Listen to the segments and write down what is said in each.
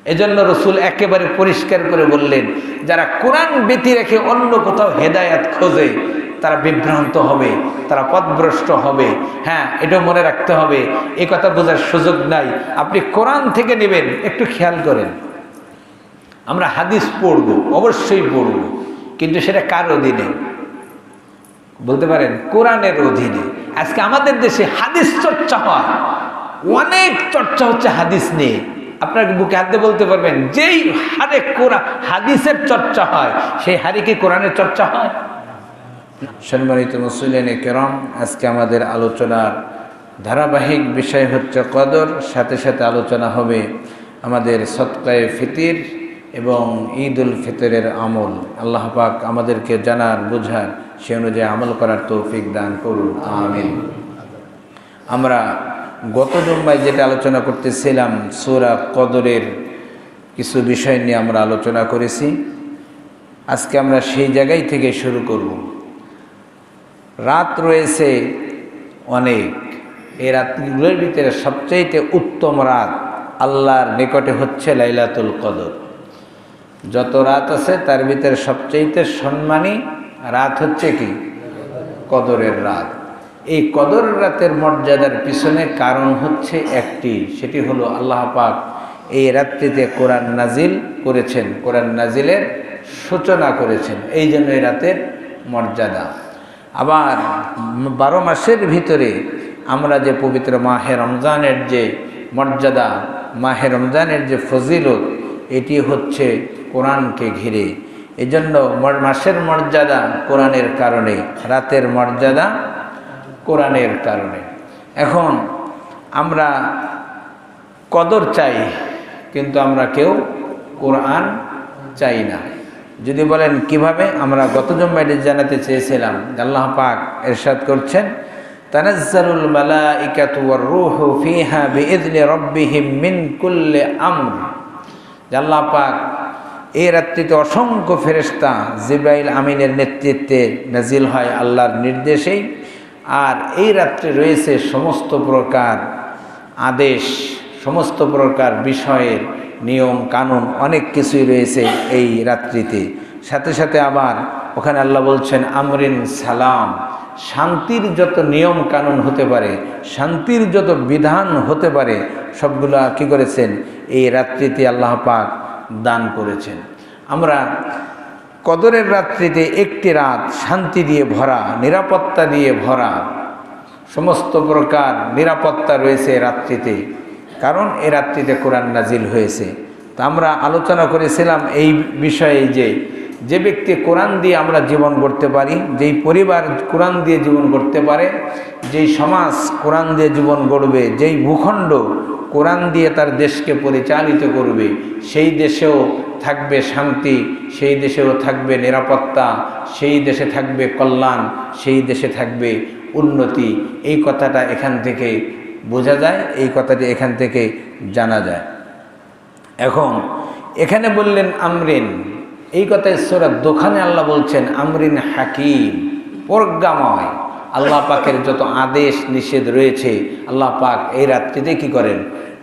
এজন্য রসুল একেবারে পরিষ্কার করে বললেন, যারা কোরআন ব্যতি রেখে অন্য কোথাও হেদায়েত খোঁজে তারা বিভ্রান্ত হবে, তারা পথভ্রষ্ট হবে। হ্যাঁ, এটাও মনে রাখতে হবে, এই কথা বোঝার সুযোগ নাই। আপনি কোরআন থেকে নেবেন, একটু খেয়াল করেন। আমরা হাদিস পড়ব, অবশ্যই পড়ব, কিন্তু সেটা কার অধীনে বলতে পারেন? কোরআনের অধীনে। আজকে আমাদের দেশে হাদিস চর্চা হয়, অনেক চর্চা হচ্ছে হাদিস নিয়ে। আপনাকে বুকে হাতে বলতে পারবেন, যেই হারে কোরআন হাদিসের চর্চা হয় সেই হারে কি কোরআনের চর্চা হয়? সম্মানিত মুসলিম কেরাম, আজকে আমাদের আলোচনার ধারাবাহিক বিষয় হচ্ছে কদর, সাথে সাথে আলোচনা হবে আমাদের সদকায়ে ফিতির এবং ঈদ উল ফিতরের আমল। আল্লাহ পাক আমাদেরকে জানার, বোঝার, সে অনুযায়ী আমল করার তৌফিক দান করুন, আমিন। আমরা গত জুম্মায় যেটা আলোচনা করতেছিলাম, সূরা কদরের কিছু বিষয় নিয়ে আমরা আলোচনা করেছি। আজকে আমরা সেই জায়গায় থেকে শুরু করব। রাত রয়েছে অনেক, এই রাতগুলোর ভিতরে সবচাইতে উত্তম রাত আল্লাহর নিকটে হচ্ছে লাইলাতুল কদর। যত রাত আছে তার ভিতরে সবচাইতে সম্মানী রাত হচ্ছে কি? কদরের রাত। এই কদর রাতের মর্যাদার পিছনে কারণ হচ্ছে একটি, সেটি হলো আল্লাহ পাক এই রাত্রিতে কোরআন নাজিল করেছেন, কোরআন নাজিলের সূচনা করেছেন, এই জন্য এই রাতের মর্যাদা। আবার 12 মাসের ভিতরে আমরা যে পবিত্র মাহে রমজানের যে মর্যাদা, মাহে রমজানের যে ফজিলত, এটি হচ্ছে কোরআনকে ঘিরে। এই জন্য মাসের মর্যাদা কোরআনের কারণে, রাতের মর্যাদা কোরআনের কারণে। এখন আমরা কদর চাই, কিন্তু আমরা কেউ কোরআন চাই না। যদি বলেন কিভাবে, আমরা গত জুম্মায় জানাতে চেয়েছিলাম, আল্লাহ পাক ইরশাদ করছেন, তানাজ্জালুল মালাইকাতু ওয়ার রূহু ফিহা বিইذনি রাব্বিহিম মিন কুল্লি আমর। আল্লাহ পাক এই রাত্রিতে অসংখ্য ফেরেশতা জিবরাইল আমিনের নেতৃত্বে নাজিল হয় আল্লাহর নির্দেশেই। আর এই রাত্রে রয়েছে সমস্ত প্রকার আদেশ, সমস্ত প্রকার বিষয়ের নিয়ম কানুন, অনেক কিছুই রয়েছে এই রাত্রিতে। সাথে সাথে আবার ওখানে আল্লাহ বলছেন আমরিন সালাম, শান্তির যত নিয়ম কানুন হতে পারে, শান্তির যত বিধান হতে পারে, সবগুলো কী করেছেন? এই রাত্রিতে আল্লাহ পাক দান করেছেন। আমরা কদরের রাত্রিতে একটি রাত শান্তি দিয়ে ভরা, নিরাপত্তা দিয়ে ভরা, সমস্ত প্রকার নিরাপত্তা রয়েছে রাত্রিতে, কারণ এই রাত্রিতে কোরআন নাজিল হয়েছে। তা আমরা আলোচনা করেছিলাম এই বিষয়ে যে ব্যক্তি কোরআন দিয়ে আমরা জীবন গড়তে পারি, যেই পরিবার কোরআন দিয়ে জীবন গড়তে পারে, যেই সমাজ কোরআন দিয়ে জীবন গড়বে, যেই ভূখণ্ড কোরআন দিয়ে তার দেশকে পরিচালিত করবে, সেই দেশেও থাকবে শান্তি, সেই দেশেও থাকবে নিরাপত্তা, সেই দেশে থাকবে কল্যাণ, সেই দেশে থাকবে উন্নতি। এই কথাটা এখান থেকে বোঝা যায়, এই কথাটি এখান থেকে জানা যায়। এখন এখানে বললেন আমরিন, এই কথায় সূরা দোখানে আল্লাহ বলছেন আমরিন হাকিম, প্রজ্ঞাময়। আল্লাহ পাকের যত আদেশ নিষেধ রয়েছে আল্লাহ পাক এই রাত্রিতে কি করেন?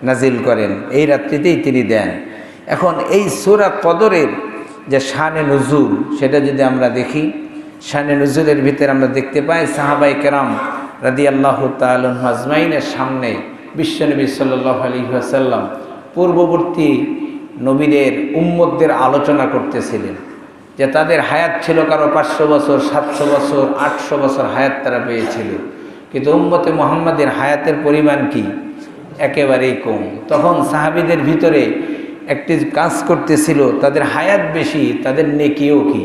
নাজিল করেন, এই রাত্রিতেই তিনি দেন। এখন এই সূরা কদরের যে শানে নুজুল, সেটা যদি আমরা দেখি, শানে নুজুলের ভিতরে আমরা দেখতে পাই সাহাবায়ে কেরাম রাদিয়াল্লাহু তাআলা আজমাইনের সামনে বিশ্বনবী সাল্লাল্লাহু আলাইহি ওয়াসাল্লাম পূর্ববর্তী নবীদের উম্মতদের আলোচনা করতেছিলেন, যে তাদের হায়াত ছিল কারো 500 বছর, 700 বছর, 800 বছর হায়াত তারা পেয়েছিল, কিন্তু উম্মতে মুহাম্মাদের হায়াতের পরিমাণ কি? একেবারেই কম। তখন সাহাবীদের ভিতরে একটি কাজ করতেছিল, তাদের হায়াত বেশি, তাদের নেকিও কি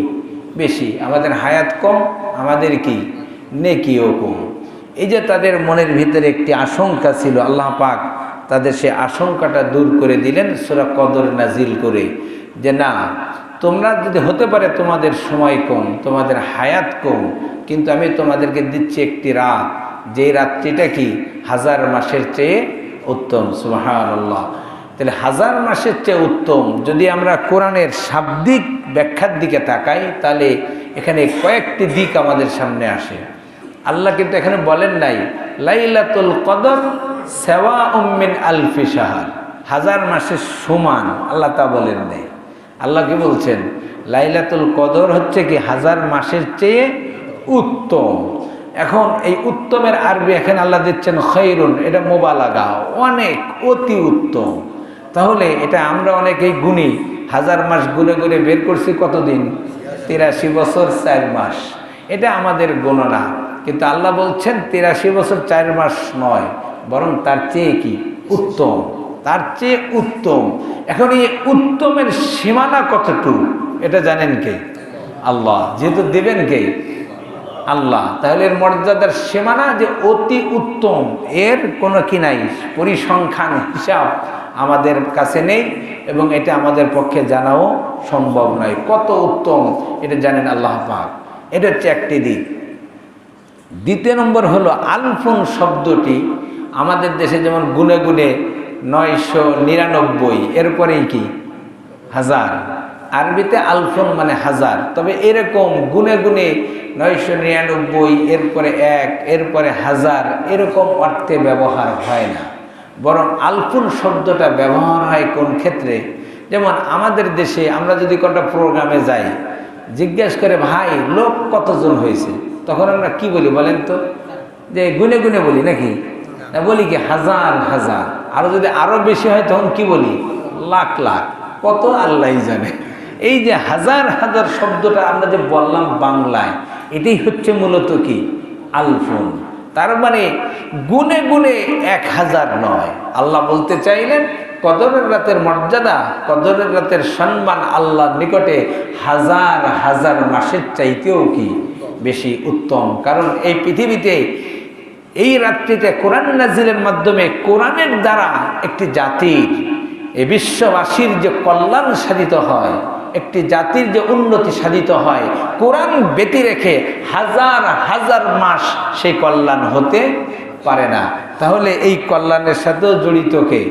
বেশি। আমাদের হায়াত কম, আমাদের কি নেকিও কম। এই যে তাদের মনের ভিতরে একটি আশঙ্কা ছিল, আল্লাহ পাক তাদের সে আশঙ্কাটা দূর করে দিলেন সূরা কদর নাজিল করে, যে না, তোমরা যদি হতে পারে তোমাদের সময় কম, তোমাদের হায়াত কম, কিন্তু আমি তোমাদেরকে দিচ্ছি একটি রাত, যেই রাত্রিটা কি 1000 মাসের চেয়ে উত্তম। সুবহানাল্লাহ। তাহলে 1000 মাসের চেয়ে উত্তম। যদি আমরা কোরআনের শাব্দিক ব্যাখ্যার দিকে তাকাই, তাহলে এখানে কয়েকটি দিক আমাদের সামনে আসে। আল্লাহ কিন্তু এখানে বলেন নাই লাইলাতুল কদর সাওয়াউম মিন আলফি শাহর, হাজার মাসের সমান, আল্লাহ তা বলেন নেই। আল্লাহ কি বলছেন? লাইলাতুল কদর হচ্ছে কি হাজার মাসের চেয়ে উত্তম। এখন এই উত্তমের আরবি এখানে আল্লাহ দিচ্ছেন খৈরুন, এটা মোবালাগা, অনেক, অতি উত্তম। তাহলে এটা আমরা অনেকেই গুণি, হাজার মাস গুনে গুনে বের করছি কতদিন? 83 বছর 4 মাস। এটা আমাদের গণনা, কিন্তু আল্লাহ বলছেন 83 বছর 4 মাস নয়, বরং তার চেয়ে কি উত্তম, তার চেয়ে উত্তম। এখন এই উত্তমের সীমানা কতটুকু এটা জানেন কে? আল্লাহ। যেহেতু দেবেন কে? আল্লাহ। তাহলে এর মর্যাদার সীমানা যে অতি উত্তম, এর কোনো কি নাই, পরিসংখ্যান হিসাব আমাদের কাছে নেই, এবং এটা আমাদের পক্ষে জানাও সম্ভব নয়। কত উত্তম এটা জানেন আল্লাহ পাক। এটা হচ্ছে একটি দিক। দ্বিতীয় নম্বর হলো আলফুন শব্দটি আমাদের দেশে যেমন গুনে গুনে 999, এরপরেই কি হাজার। আরবিতে আলফুন মানে হাজার, তবে এরকম গুনে গুনে 999, এরপরে 1, এরপরে হাজার, এরকম অর্থে ব্যবহার হয় না। বরং আলফুন শব্দটা ব্যবহার হয় কোন ক্ষেত্রে? যেমন আমাদের দেশে আমরা যদি কোনটা প্রোগ্রামে যাই, জিজ্ঞেস করে ভাই লোক কতজন হয়েছে, তখন আমরা কি বলি বলেন তো? যে গুনে গুনে বলি নাকি? না, বলি কি হাজার হাজার। আরো যদি আরো বেশি হয় তখন কি বলি? লাখ লাখ। কত আল্লাহই জানে। এই যে হাজার হাজার শব্দটা আমরা যে বললাম বাংলায়, এটাই হচ্ছে মূলত কি আলফুন। তার মানে গুনে গুনে 1000 নয়। আল্লাহ বলতে চাইলেন কদরের রাতের মর্যাদা, কদরের রাতের সম্মান আল্লাহর নিকটে হাজার হাজার মাসের চাইতেও কি বেশি উত্তম। কারণ এই পৃথিবীতে এই রাত্রিতে কোরআন নাজিলের মাধ্যমে, কোরআনের দ্বারা একটি জাতির, এই বিশ্ববাসীর যে কল্যাণ সাধিত হয়, একটি জাতির যে উন্নতি সাধিত হয়, কোরআন ব্যতি রেখে হাজার হাজার মাস সেই কল্যাণ হতে পারে না। তাহলে এই কল্যাণের সাথেও জড়িত কে?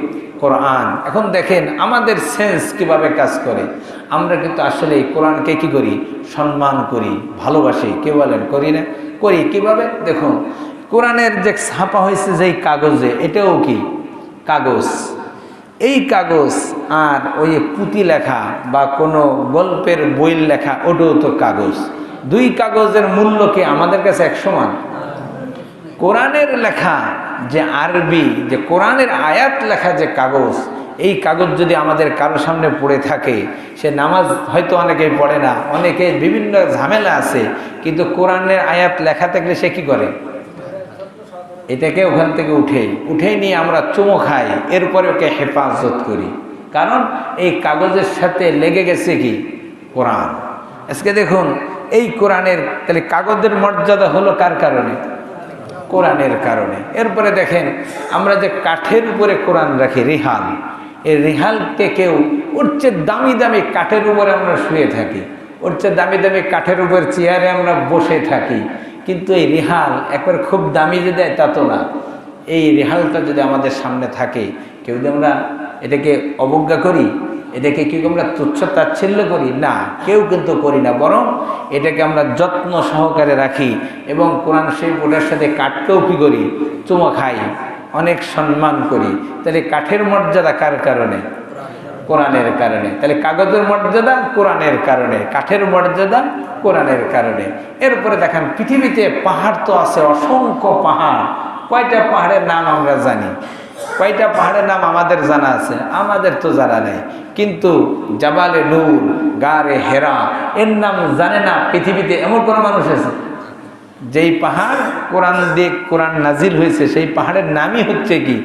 কোরআন। এখন দেখেন আমাদের সেন্স কিভাবে কাজ করে। আমরা কিন্তু আসলে কোরআনকে কি করি? সম্মান করি, ভালোবাসি। কে বলেন করি না? করি। কিভাবে? দেখুন, কোরআনের যে ছাপা হয়েছে যেই কাগজে, এটাও কি কাগজ। এই কাগজ আর ওই পুঁতি লেখা বা কোনো গল্পের বই লেখা, ওটাও তো কাগজ। দুই কাগজের মূল্য কি আমাদের কাছে এক সমান? কোরআনের লেখা যে আরবি, যে কোরআনের আয়াত লেখা যে কাগজ, এই কাগজ যদি আমাদের কারো সামনে পড়ে থাকে, সে নামাজ হয়তো অনেকেই পড়ে না, অনেকে বিভিন্ন ঝামেলা আছে, কিন্তু কোরআনের আয়াত লেখা থাকলে সে কি করে? এটাকে ওখান থেকে উঠে নিয়ে আমরা চুমো খাই, এরপরে ওকে হেফাজত করি। কারণ এই কাগজের সাথে লেগে গেছে কি কোরআন। আজকে দেখুন এই কোরআনের, তাহলে কাগজের মর্যাদা হলো কার কারণে? কোরআনের কারণে। এরপরে দেখেন আমরা যে কাঠের উপরে কোরআন রাখি, রিহাল, এই রিহালকে কেউ ওর চেয়ে দামি দামি কাঠের উপরে আমরা শুয়ে থাকি, ওর চেয়ে দামি দামি কাঠের উপর চেয়ারে আমরা বসে থাকি, কিন্তু এই রিহাল একবার খুব দামি যে দেয় তা তো না। এই রিহালটা যদি আমাদের সামনে থাকে, কেউ যদি আমরা এটাকে অবজ্ঞা করি, এটাকে কি আমরা তুচ্ছ তাচ্ছিল্য করি? না, কেউ কিন্তু করি না। বরং এটাকে আমরা যত্ন সহকারে রাখি, এবং কোরআন শরীফ ওটার সাথে কাঠকেও কি করি? চুমো খাই, অনেক সম্মান করি। তাহলে কাঠের মর্যাদা কার কারণে? কোরআনের কারণে। তাহলে কাগজের মর্যাদা কোরআনের কারণে, কাঠের মর্যাদা কোরআনের কারণে। এরপরে দেখেন পৃথিবীতে পাহাড় তো আছে, অসংখ্য পাহাড়। কয়টা পাহাড়ের নাম আমরা জানি? কয়টা পাহাড়ের নাম আমাদের জানা আছে? আমাদের তো জানা নেই। কিন্তু জাবালে নূর, গারে হেরা, এর নাম জানে না পৃথিবীতে এমন কোনো মানুষ আছে? যেই পাহাড় কোরআন দিয়ে কোরআন নাজিল হয়েছে, সেই পাহাড়ের নামই হচ্ছে কি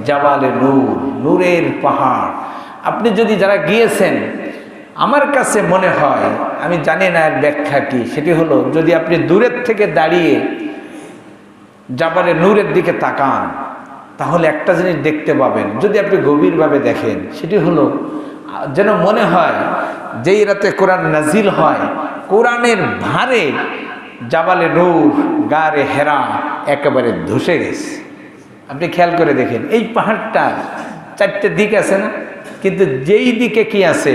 জাবালে নূর, নূরের পাহাড়। আপনি যদি যারা গিয়েছেন, আমার কাছে মনে হয়, আমি জানি না এর ব্যাখ্যা কি, সেটি হলো যদি আপনি দূরের থেকে দাঁড়িয়ে জাবালে নূরের দিকে তাকান, তাহলে একটা জিনিস দেখতে পাবেন, যদি আপনি গভীরভাবে দেখেন, সেটি হলো যেন মনে হয় যেই রাতে কোরআন নাজিল হয়, কোরআনের ভারে জাবালে নূর, গারে হেরা একেবারে ধসে গেছে। আপনি খেয়াল করে দেখেন, এই পাহাড়টা 4টে দিক আছে না? কিন্তু যেই দিকে কি আছে?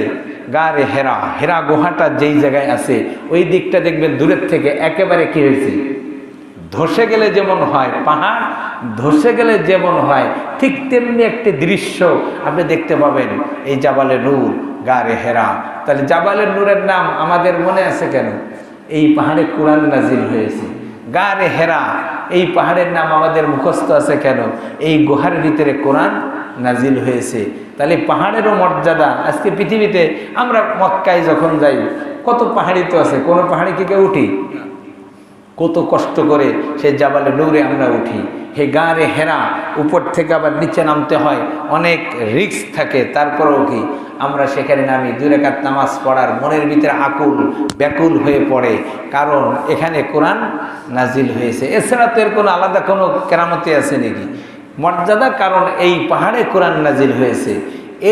গারে হেরা, হেরা গুহাটা যেই জায়গায় আছে, ওই দিকটা দেখবেন দূরের থেকে একেবারে কি হয়েছে? ধসে গেলে যেমন হয় পাহাড়, ধসে গেলে যেমন হয় ঠিক তেমনি একটি দৃশ্য আপনি দেখতে পাবেন এই জাবালে নূর গারে হেরা। তাহলে জাবালে নূরের নাম আমাদের মনে আছে কেন? এই পাহাড়ে কোরআন নাজিল হয়েছে। গারে হেরা এই পাহাড়ের নাম আমাদের মুখস্থ আছে কেন? এই গুহার ভিতরে কোরআন নাজিল হয়েছে। তাহলে পাহাড়েরও মর্যাদা। আজকে পৃথিবীতে আমরা মক্কায় যখন যাই কত পাহাড়ি তো আছে, কোনো পাহাড়ি কি কেউ উঠি? কত কষ্ট করে সেই জাবালে নূরে আমরা উঠি। হে গারে হেরা, উপর থেকে আবার নিচে নামতে হয়, অনেক রিস্ক থাকে, তারপরেও কি আমরা সেখানে নামি। 2 রাকাত নামাজ পড়ার মনের ভিতরে আকুল ব্যাকুল হয়ে পড়ে, কারণ এখানে কোরআন নাজিল হয়েছে। এছাড়া তো এর কোনো আলাদা কোনো কেরামতি আছে নাকি? মর্যাদা, কারণ এই পাহাড়ে কোরআন নাজিল হয়েছে,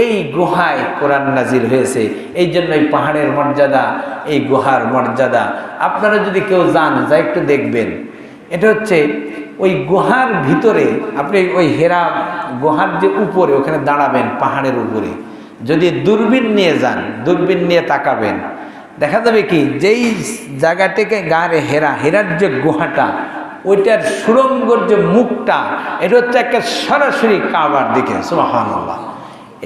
এই গুহায় কোরআন নাজিল হয়েছে। এই জন্য এই পাহাড়ের মর্যাদা, এই গুহার মর্যাদা। আপনারা যদি কেউ যান, যা একটু দেখবেন, এটা হচ্ছে ওই গুহার ভিতরে। আপনি ওই হেরা গুহার যে উপরে, ওখানে দাঁড়াবেন পাহাড়ের উপরে, যদি দূরবীন নিয়ে যান, দূরবীন নিয়ে তাকাবেন, দেখা যাবে কি যেই জায়গাটাকে গারে হেরা, হেরার যে গুহাটা, ওইটার সুড়ঙ্গর যে মুখটা, এটা হচ্ছে একটা সরাসরি কাবার দিকে। সুবহানাল্লাহ।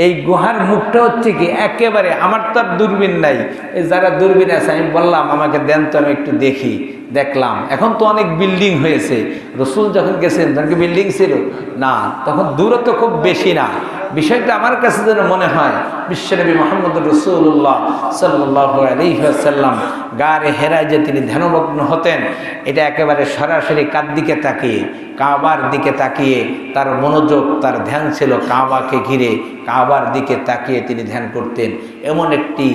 এই গুহার মুখটা হচ্ছে কি একেবারে, আমার তো আর দূরবীন নাই, এই যারা দূরবীন আছে আমি বললাম আমাকে দেন তো, আমি একটু দেখি। দেখলাম এখন তো অনেক বিল্ডিং হয়েছে। রসুল যখন গেছেন তখন কি বিল্ডিং ছিল না, তখন দূরত্ব খুব বেশি না। বিষয়টা আমার কাছে যেন মনে হয় বিশ্বনবী মুহাম্মদ রাসূলুল্লাহ সাল্লাল্লাহু আলাইহি ওয়াসাল্লাম গারে হেরায় যে তিনি ধ্যানমগ্ন হতেন, এটা একেবারে সরাসরি কার দিকে তাকিয়ে, কাবার দিকে তাকিয়ে তার মনোযোগ, তার ধ্যান ছিল কাবাকে ঘিরে, কাবার দিকে তাকিয়ে তিনি ধ্যান করতেন। এমন একটি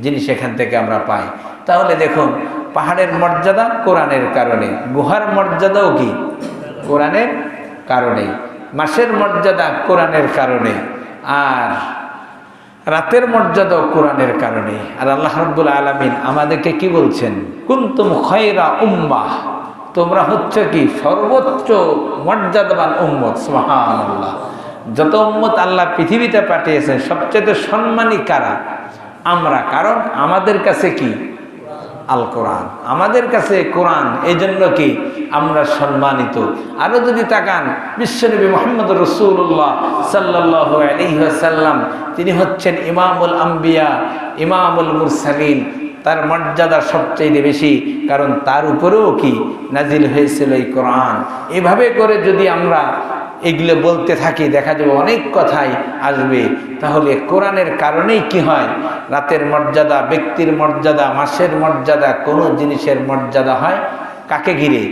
জিনিস এখান থেকে আমরা পাই। তাহলে দেখুন, পাহাড়ের মর্যাদা কোরআনের কারণে, গুহার মর্যাদাও কি কোরআনের কারণে, মাসের মর্যাদা কোরআনের কারণে, আর রাতের মর্যাদাও কোরআনের কারণে। আর আল্লাহ রাব্বুল আলামিন আমাদেরকে কি বলছেন? কুনতুম খায়রা উম্মাহ, তোমরা হচ্ছে কি সর্বোচ্চ মর্যাদাবান উম্মত। সুবহানাল্লাহ। যত উম্মত আল্লাহ পৃথিবীতে পাঠিয়েছেন, সবচেয়ে সম্মানী কারা? আমরা। কারণ আমাদের কাছে কি আল কোরআন, আমাদের কাছে কোরআন, এই জন্য কি আমরা সম্মানিত। আরও যদি তাকান, বিশ্বনবী মুহাম্মদ রাসূলুল্লাহ সাল্লাল্লাহু আলাইহি ওয়াসাল্লাম, তিনি হচ্ছেন ইমামুল আম্বিয়া, ইমামুল মুরসালিন। তার মর্যাদা সবচেয়ে বেশি, কারণ তার উপরেও কি নাজিল হয়েছিল এই কোরআন। এভাবে করে যদি আমরা এগুলো বলতে থাকি, দেখা যাবে অনেক কথাই আসবে। তাহলে কোরআনের কারণেই কি হয়? রাতের মর্যাদা, ব্যক্তির মর্যাদা, মাসের মর্যাদা, কোনো জিনিসের মর্যাদা হয় কাকে ঘিরে?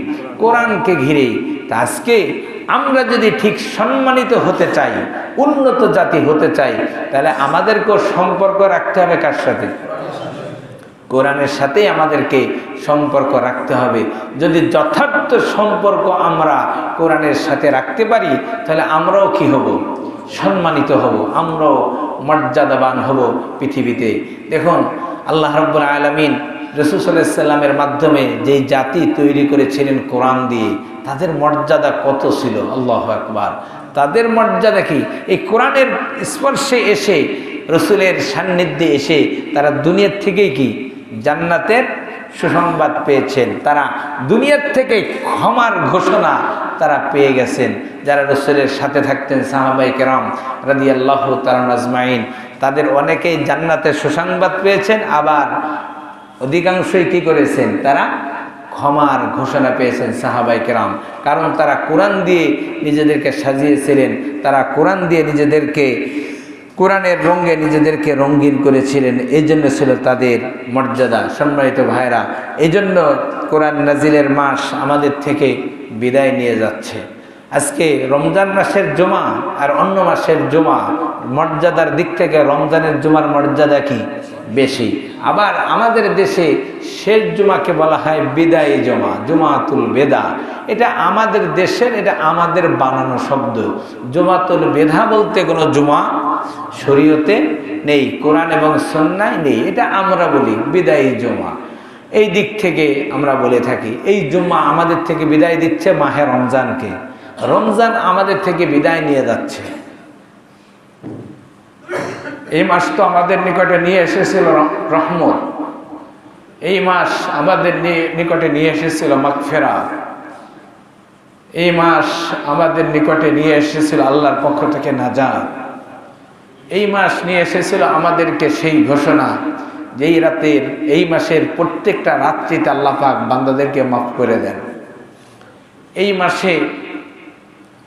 কোরআনকে ঘিরে। তা আজকে আমরা যদি ঠিক সম্মানিত হতে চাই, উন্নত জাতি হতে চাই, তাহলে আমাদেরকেও সম্পর্ক রাখতে হবে কার সাথে? কোরআনের সাথেই আমাদেরকে সম্পর্ক রাখতে হবে। যদি যথার্থ সম্পর্ক আমরা কোরআনের সাথে রাখতে পারি, তাহলে আমরাও কি হব? সম্মানিত হব, আমরাও মর্যাদাবান হব পৃথিবীতে। দেখুন, আল্লাহ রাব্বুল আলামিন রাসূল সাল্লাল্লাহু আলাইহি ওয়াসাল্লামের মাধ্যমে যেই জাতি তৈরি করেছিলেন কোরআন দিয়ে, তাদের মর্যাদা কত ছিল! আল্লাহু আকবার। তাদের মর্যাদা কি? এই কোরআনের স্পর্শে এসে, রসুলের সান্নিধ্যে এসে তারা দুনিয়ার থেকেই কি জান্নাতের সুসংবাদ পেয়েছেন। তারা দুনিয়ার থেকে ক্ষমার ঘোষণা তারা পেয়ে গেছেন। যারা রসুলের সাথে থাকতেন সাহাবায়ে কেরাম রাদিয়াল্লাহু তাআলা আজমাইন, তাদের অনেকেই জান্নাতের সুসংবাদ পেয়েছেন, আবার অধিকাংশই কি করেছেন? তারা ক্ষমার ঘোষণা পেয়েছেন সাহাবায়ে কেরাম। কারণ তারা কোরআন দিয়ে নিজেদেরকে সাজিয়েছিলেন, তারা কোরআন দিয়ে নিজেদেরকে, কোরআনের রঙে নিজেদেরকে রঙিন করেছিলেন। এই জন্য ছিল তাদের মর্যাদা। সম্মানিত ভাইরা, এই জন্য কোরআন নাজিলের মাস আমাদের থেকে বিদায় নিয়ে যাচ্ছে। আজকে রমজান মাসের জুমা আর অন্য মাসের জুমা মর্যাদার দিক থেকে রমজানের জুমার মর্যাদা কি বেশি। আবার আমাদের দেশে শেষ জুমাকে বলা হয় বিদায়ী জুমা, জুমাতুল বেদা। এটা আমাদের দেশের, এটা আমাদের বানানো শব্দ। জুমাতুল বেদা বলতে কোনো জুমা শরীয়তে নেই, কোরআন এবং সুন্নায় নেই, এটা আমরা বলি বিদায়ী জুমা। এই দিক থেকে আমরা বলে থাকি। এই জুম্মা আমাদের থেকে বিদায় দিচ্ছে মাহে রমজানকে, রমজান আমাদের থেকে বিদায় নিয়ে যাচ্ছে। এই মাস তো আমাদের নিকটে নিয়ে এসেছিল রহমত, এই মাস আমাদের নিকটে নিয়ে এসেছিল মাগফিরাত, এই মাস আমাদের নিকটে নিয়ে এসেছিল আল্লাহর পক্ষ থেকে নাজাত। এই মাস নিয়ে এসেছিল আমাদেরকে সেই ঘোষণা, যেই রাতের এই মাসের প্রত্যেকটা রাত্রিতে আল্লাহ পাক বান্দাদেরকে মাফ করে দেন। এই মাসে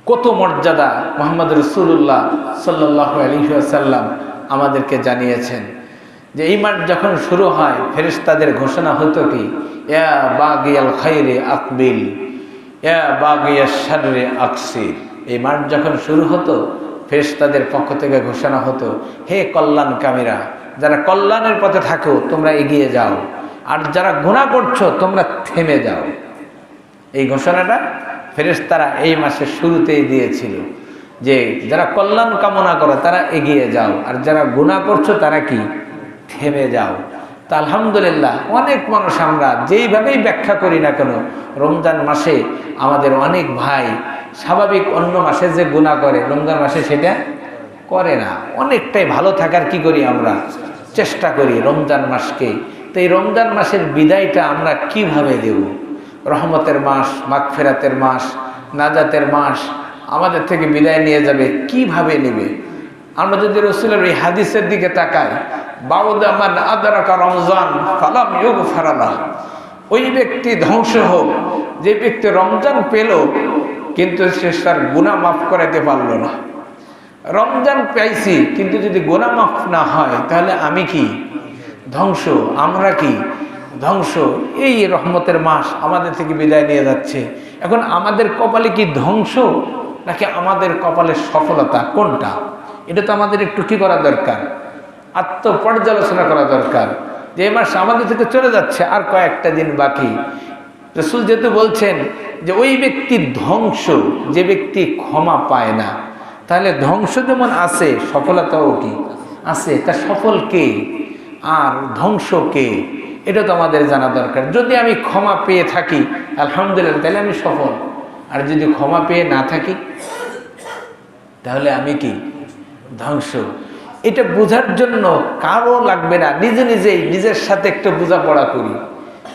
কত মর্যাদা মুহাম্মদ রাসূলুল্লাহ সাল্লাল্লাহু আলাইহি ওয়াসাল্লাম আমাদেরকে জানিয়েছেন যে এই মাস যখন শুরু হয় ফেরেশতাদের ঘোষণা হতো কি, ইয়া বাগিয়াল খাইরে আকবিল, ইয়া বাগিয়াশ শাররে আকসির। এই মাস যখন শুরু হতো ফেরেশতাদের পক্ষ থেকে ঘোষণা হতো, হে কল্যাণকামীরা, যারা কল্যাণের পথে থাকো তোমরা এগিয়ে যাও, আর যারা গুনাহ করছো তোমরা থেমে যাও। এই ঘোষণাটা ফেরেশতারা এই মাসের শুরুতেই দিয়েছিল যে যারা কল্যাণ কামনা করো তারা এগিয়ে যাও, আর যারা গুনাহ করছো তারা কি, থেমে যাও। তা আলহামদুলিল্লাহ অনেক মানুষ আমরা যেইভাবেই ব্যাখ্যা করি না কেন, রমজান মাসে আমাদের অনেক ভাই স্বাভাবিক অন্য মাসে যে গুনাহ করে রমজান মাসে সেটা করে না। অনেকটাই ভালো থাকার কি করি আমরা চেষ্টা করি রমজান মাসকে। তো এই রমজান মাসের বিদায়টা আমরা কিভাবে দেব? রহমতের মাস, মাগফিরাতের মাস, নাজাতের মাস আমাদের থেকে বিদায় নিয়ে যাবে, কিভাবে নেবে? আমরা যদি রাসূলের এই হাদিসের দিকে তাকাই, বাউদা মান আদরাকা রমজান ফালাম ইউগফার লাহ, ওই ব্যক্তি ধ্বংস হোক যে ব্যক্তি রমজান পেল কিন্তু সে তার গুনাহ মাফ করাতে পারলো না। রমজান পাইছি কিন্তু যদি গুনাহ মাফ না হয় তাহলে আমি কি ধ্বংস, আমরা কি ধ্বংস। এই রহমতের মাস আমাদের থেকে বিদায় নিয়ে যাচ্ছে। এখন আমাদের কপালে কি ধ্বংস নাকি আমাদের কপালে সফলতা, কোনটা? এটা তো আমাদের একটু কি করা দরকার, আত্মপর্যালোচনা করা দরকার যে এই মাস আমাদের থেকে চলে যাচ্ছে, আর কয়েকটা দিন বাকি। রাসূল যেহেতু বলছেন যে ওই ব্যক্তি ধ্বংস যে ব্যক্তি ক্ষমা পায় না, তাহলে ধ্বংস যেমন আছে সফলতাও কি আছে। তা সফল কে আর ধ্বংস কে, এটা তো আমাদের জানা দরকার। যদি আমি ক্ষমা পেয়ে থাকি আলহামদুলিল্লাহ তাহলে আমি সফল, আর যদি ক্ষমা পেয়ে না থাকি তাহলে আমি কি ধ্বংস। এটা বোঝার জন্য কারো লাগবে না, নিজে নিজেই নিজের সাথে একটু বোঝাপড়া করি।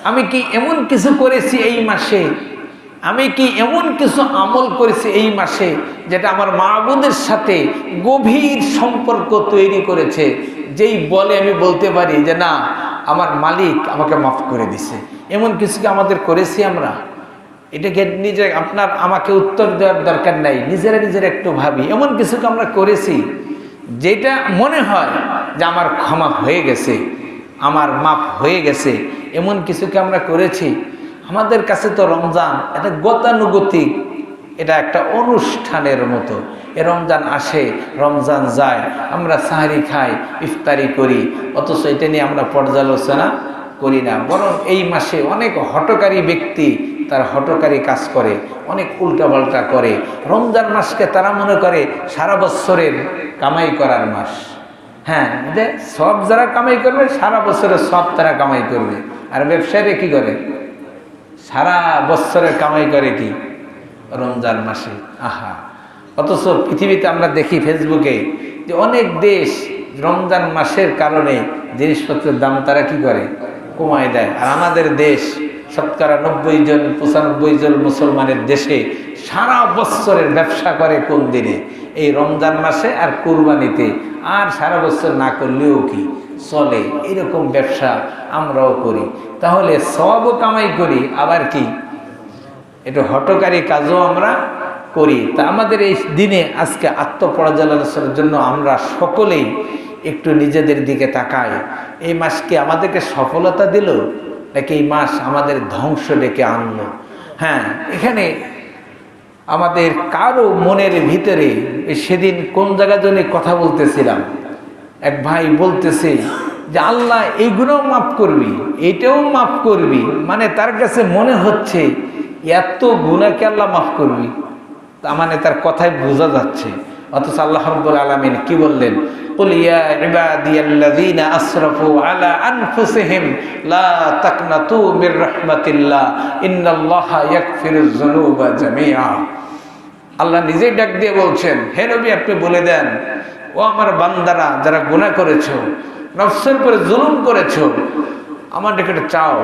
আমি কি এমন কিছু করেছি এই মাসে, আমি কি এমন কিছু আমল করেছি এই মাসে যেটা আমার মাবুদের সাথে গভীর সম্পর্ক তৈরি করেছে, যেই বলে আমি বলতে পারি যে না আমার মালিক আমাকে মাফ করে দিছে। এমন কিছু কি আমাদের করেছি আমরা? এটাকে নিজে আপনার আমাকে উত্তর দেওয়ার দরকার নাই, নিজেরা নিজেরা একটু ভাবি এমন কিছু কি আমরা করেছি যেটা মনে হয় যে আমার ক্ষমা হয়ে গেছে, আমার মাফ হয়ে গেছে, এমন কিছু কি আমরা করেছি? আমাদের কাছে তো রমজান এটা গতানুগতিক, এটা একটা অনুষ্ঠানের মতো। এ রমজান আসে রমজান যায়, আমরা সাহারি খাই, ইফতারি করি, অথচ এটা নিয়ে আমরা পর্যালোচনা করি না। বরং এই মাসে অনেক হঠকারী ব্যক্তি তার হঠকারী কাজ করে, অনেক উল্টাপাল্টা করে। রমজান মাসকে তারা মনে করে সারা বছরের কামাই করার মাস। হ্যাঁ, যে সব যারা কামাই করবে সারা বছরের সব তারা কামাই করবে। আর ব্যবসায়ীরা কি করে? সারা বছরের কামাই করে কি রমজান মাসে। আহা, অথচ পৃথিবীতে আমরা দেখি ফেসবুকে যে অনেক দেশ রমজান মাসের কারণে জিনিসপত্রের দাম তারা কি করে কমায় দেয়। আর আমাদের দেশ শতকরা 90-95 জন মুসলমানের দেশে সারা বছরের ব্যবসা করে কোন দিনে? এই রমজান মাসে আর কুরবানিতে। আর সারা বছর না করলেও কি চলে, এরকম ব্যবসা আমরাও করি। তাহলে সবও কামাই করি, আবার কি একটু হঠকারী কাজও আমরা করি। তা আমাদের এই দিনে আজকে আত্মপর্যালোচনার জন্য আমরা সকলেই একটু নিজেদের দিকে তাকাই। এই মাসকে আমাদেরকে সফলতা দিল নাকি এই মাস আমাদের ধ্বংস ডেকে আনলো? হ্যাঁ, এখানে আমাদের কারো মনের ভিতরে সেদিন কোন জায়গা জন্য কথা বলতেছিলাম, এক ভাই বলতেছে যে আল্লাহ এইগুলোও মাফ করবি, এটাও মাফ করবি, মানে তার কাছে মনে হচ্ছে এত গুনাহকে আল্লাহ মাফ করবি, তা মানে তার কথায় বোঝা যাচ্ছে। অথচ আল্লাহ রাব্বুল আলামিন কি বললেন? কুল ইয়া ইবাদিয়াল্লাযীনা আসরাফু আলা আনফুসিহিম লা তাকনাতু মির রাহমাতিল্লাহ ইন্নাল্লাহা ইয়াগফিরুয যুনুবা জামিআ। আল্লাহ নিজেই ডাক দিয়ে বলছেন, হে নবী আপনি বলে দেন, ও আমার বান্দারা যারা গুনাহ করেছো, নফসের উপরে জুলুম করেছো, আমার নিকটে চাও,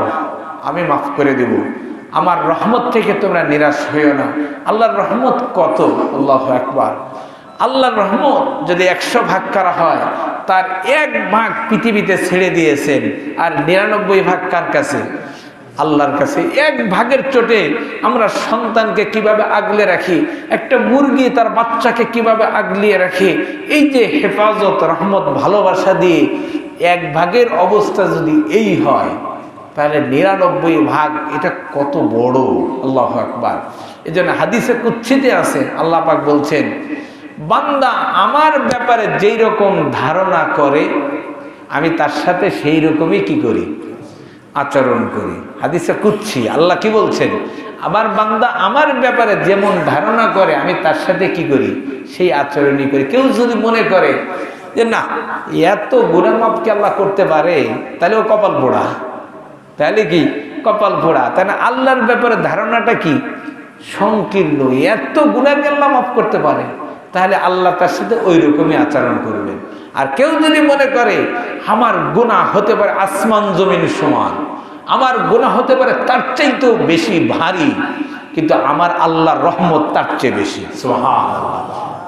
আমি মাফ করে দেব। আমার রহমত থেকে তোমরা নিরাশ হইও না। আল্লাহর রহমত কত! আল্লাহু আকবার। আল্লাহর রহমত যদি 100 ভাগ করা হয়, তার 1 ভাগ পৃথিবীতে ছেড়ে দিয়েছেন, আর 99 ভাগ কার কাছে? আল্লাহর কাছে। 1 ভাগের চোটে আমরা সন্তানকে কিভাবে আগলে রাখি, একটা মুরগি তার বাচ্চাকে কিভাবে আগলিয়ে রাখে, এই যে হেফাজত, রহমত, ভালোবাসা দিয়ে 1 ভাগের অবস্থা যদি এই হয়, তাহলে 99 ভাগ এটা কত বড়! আল্লাহু আকবার। এই জন্য হাদিসে কুদসিতে আছে, আল্লাহ পাক বলছেন, বান্দা আমার ব্যাপারে যেই রকম ধারণা করে আমি তার সাথে সেই রকমই কি করি? আচরণ করি। হাদিসে কুদসি আল্লাহ কি বলছেন? আমার বান্দা আমার ব্যাপারে যেমন ধারণা করে আমি তার সাথে কি করি? সেই আচরণই করি। কেউ যদি মনে করে যে না, এত গুনাহ মাফ কি আল্লাহ করতে পারে, তাহলে ও কপাল পোড়া। তাহলে কি কপাল পোড়া? তাই না? আল্লাহর ব্যাপারে ধারণাটা কি? সংকীর্ণ। এত গুনাহ কি আল্লাহ মাফ করতে পারে, তাহলে আল্লাহ তার সাথে ওই রকমই আচরণ করবেন। আর কেউ যদি মনে করে আমার গুনাহ হতে পারে আসমান জমিন সমান, আমার গুনাহ হতে পারে তার চাইতেও বেশি ভারী, কিন্তু আমার আল্লাহর রহমত তার চেয়ে বেশি, সুবহানাল্লাহ,